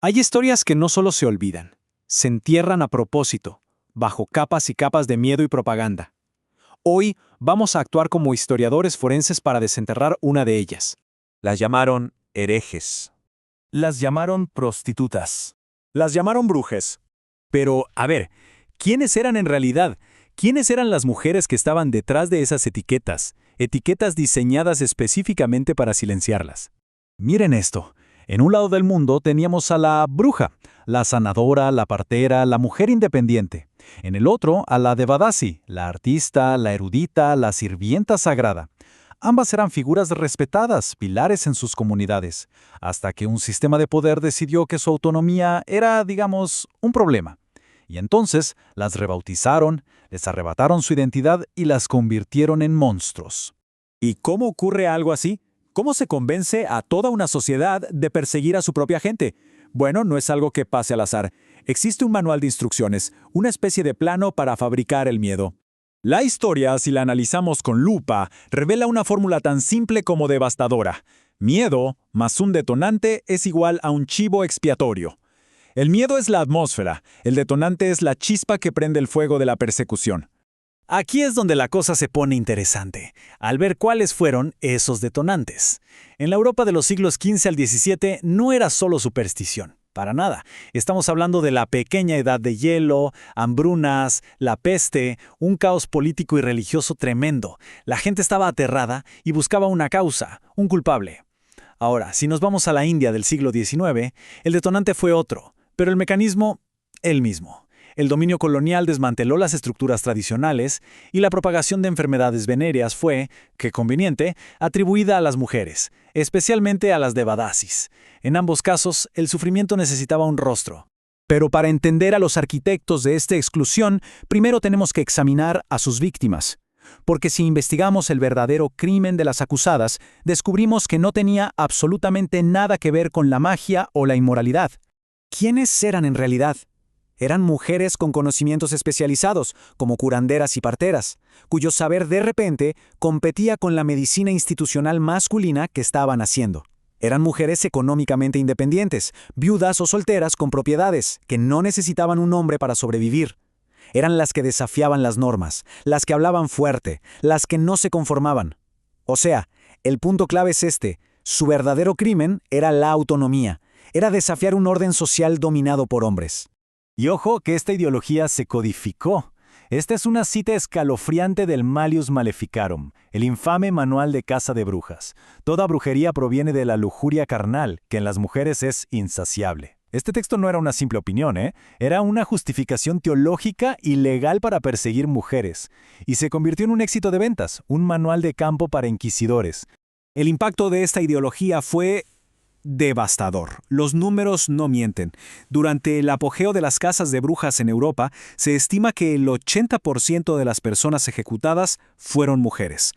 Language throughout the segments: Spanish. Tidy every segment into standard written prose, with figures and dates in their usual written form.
Hay historias que no solo se olvidan, se entierran a propósito, bajo capas y capas de miedo y propaganda. Hoy vamos a actuar como historiadores forenses para desenterrar una de ellas. Las llamaron herejes. Las llamaron prostitutas. Las llamaron brujes. Pero, a ver, ¿quiénes eran en realidad? ¿Quiénes eran las mujeres que estaban detrás de esas etiquetas? Etiquetas diseñadas específicamente para silenciarlas. Miren esto. En un lado del mundo teníamos a la bruja, la sanadora, la partera, la mujer independiente. En el otro, a la devadasi, la artista, la erudita, la sirvienta sagrada. Ambas eran figuras respetadas, pilares en sus comunidades, hasta que un sistema de poder decidió que su autonomía era, digamos, un problema. Y entonces las rebautizaron, les arrebataron su identidad y las convirtieron en monstruos. ¿Y cómo ocurre algo así? ¿Cómo se convence a toda una sociedad de perseguir a su propia gente? Bueno, no es algo que pase al azar. Existe un manual de instrucciones, una especie de plano para fabricar el miedo. La historia, si la analizamos con lupa, revela una fórmula tan simple como devastadora. Miedo más un detonante es igual a un chivo expiatorio. El miedo es la atmósfera, el detonante es la chispa que prende el fuego de la persecución. Aquí es donde la cosa se pone interesante, al ver cuáles fueron esos detonantes. En la Europa de los siglos XV al XVII no era solo superstición, para nada. Estamos hablando de la pequeña edad de hielo, hambrunas, la peste, un caos político y religioso tremendo. La gente estaba aterrada y buscaba una causa, un culpable. Ahora, si nos vamos a la India del siglo XIX, el detonante fue otro, pero el mecanismo, el mismo. El dominio colonial desmanteló las estructuras tradicionales y la propagación de enfermedades venéreas fue, qué conveniente, atribuida a las mujeres, especialmente a las devadasis. En ambos casos, el sufrimiento necesitaba un rostro. Pero para entender a los arquitectos de esta exclusión, primero tenemos que examinar a sus víctimas. Porque si investigamos el verdadero crimen de las acusadas, descubrimos que no tenía absolutamente nada que ver con la magia o la inmoralidad. ¿Quiénes eran en realidad? Eran mujeres con conocimientos especializados, como curanderas y parteras, cuyo saber de repente competía con la medicina institucional masculina que estaban haciendo. Eran mujeres económicamente independientes, viudas o solteras con propiedades, que no necesitaban un hombre para sobrevivir. Eran las que desafiaban las normas, las que hablaban fuerte, las que no se conformaban. O sea, el punto clave es este: su verdadero crimen era la autonomía, era desafiar un orden social dominado por hombres. Y ojo que esta ideología se codificó. Esta es una cita escalofriante del Malleus Maleficarum, el infame manual de caza de brujas. Toda brujería proviene de la lujuria carnal, que en las mujeres es insaciable. Este texto no era una simple opinión, era una justificación teológica y legal para perseguir mujeres. Y se convirtió en un éxito de ventas, un manual de campo para inquisidores. El impacto de esta ideología fue devastador. Los números no mienten. Durante el apogeo de las cazas de brujas en Europa, se estima que el 80% de las personas ejecutadas fueron mujeres.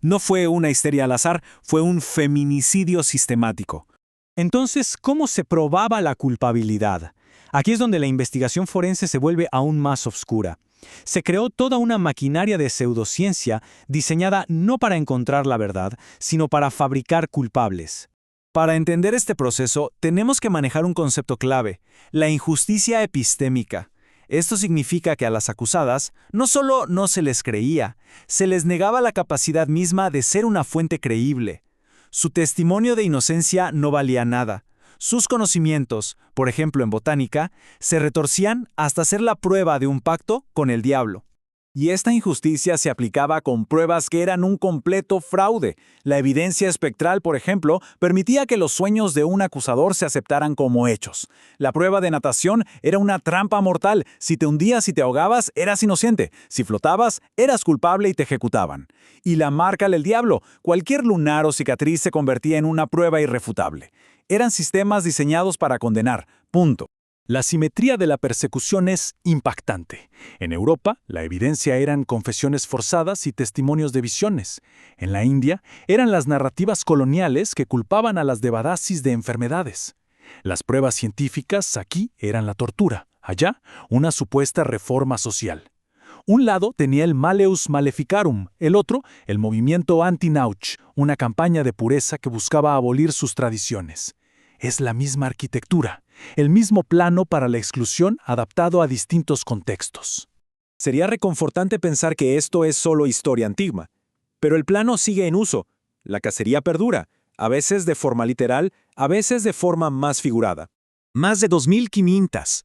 No fue una histeria al azar, fue un feminicidio sistemático. Entonces, ¿cómo se probaba la culpabilidad? Aquí es donde la investigación forense se vuelve aún más oscura. Se creó toda una maquinaria de pseudociencia diseñada no para encontrar la verdad, sino para fabricar culpables. Para entender este proceso, tenemos que manejar un concepto clave: la injusticia epistémica. Esto significa que a las acusadas no solo no se les creía, se les negaba la capacidad misma de ser una fuente creíble. Su testimonio de inocencia no valía nada. Sus conocimientos, por ejemplo en botánica, se retorcían hasta hacer la prueba de un pacto con el diablo. Y esta injusticia se aplicaba con pruebas que eran un completo fraude. La evidencia espectral, por ejemplo, permitía que los sueños de un acusador se aceptaran como hechos. La prueba de natación era una trampa mortal. Si te hundías y te ahogabas, eras inocente. Si flotabas, eras culpable y te ejecutaban. Y la marca del diablo. Cualquier lunar o cicatriz se convertía en una prueba irrefutable. Eran sistemas diseñados para condenar. Punto. La simetría de la persecución es impactante. En Europa, la evidencia eran confesiones forzadas y testimonios de visiones. En la India, eran las narrativas coloniales que culpaban a las devadasis de enfermedades. Las pruebas científicas aquí eran la tortura, allá una supuesta reforma social. Un lado tenía el Malleus Maleficarum, el otro, el movimiento Anti-Nauch, una campaña de pureza que buscaba abolir sus tradiciones. Es la misma arquitectura, el mismo plano para la exclusión adaptado a distintos contextos. Sería reconfortante pensar que esto es solo historia antigua. Pero el plano sigue en uso. La cacería perdura, a veces de forma literal, a veces de forma más figurada. Más de 2.500.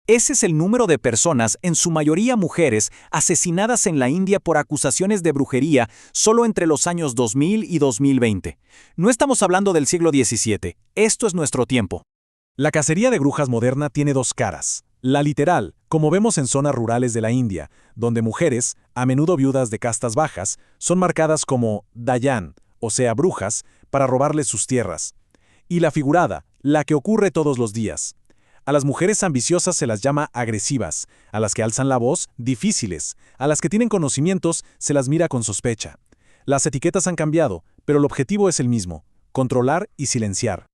Ese es el número de personas, en su mayoría mujeres, asesinadas en la India por acusaciones de brujería solo entre los años 2000 y 2020. No estamos hablando del siglo XVII, esto es nuestro tiempo. La cacería de brujas moderna tiene dos caras. La literal, como vemos en zonas rurales de la India, donde mujeres, a menudo viudas de castas bajas, son marcadas como dayan, o sea, brujas, para robarles sus tierras. Y la figurada, la que ocurre todos los días. A las mujeres ambiciosas se las llama agresivas, a las que alzan la voz, difíciles, a las que tienen conocimientos se las mira con sospecha. Las etiquetas han cambiado, pero el objetivo es el mismo: controlar y silenciar.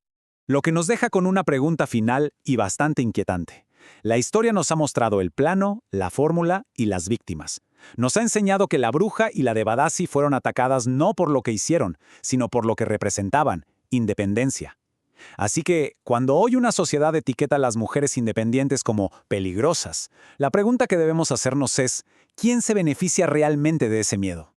Lo que nos deja con una pregunta final y bastante inquietante. La historia nos ha mostrado el plano, la fórmula y las víctimas. Nos ha enseñado que la bruja y la Devadasi fueron atacadas no por lo que hicieron, sino por lo que representaban: independencia. Así que, cuando hoy una sociedad etiqueta a las mujeres independientes como peligrosas, la pregunta que debemos hacernos es: ¿quién se beneficia realmente de ese miedo?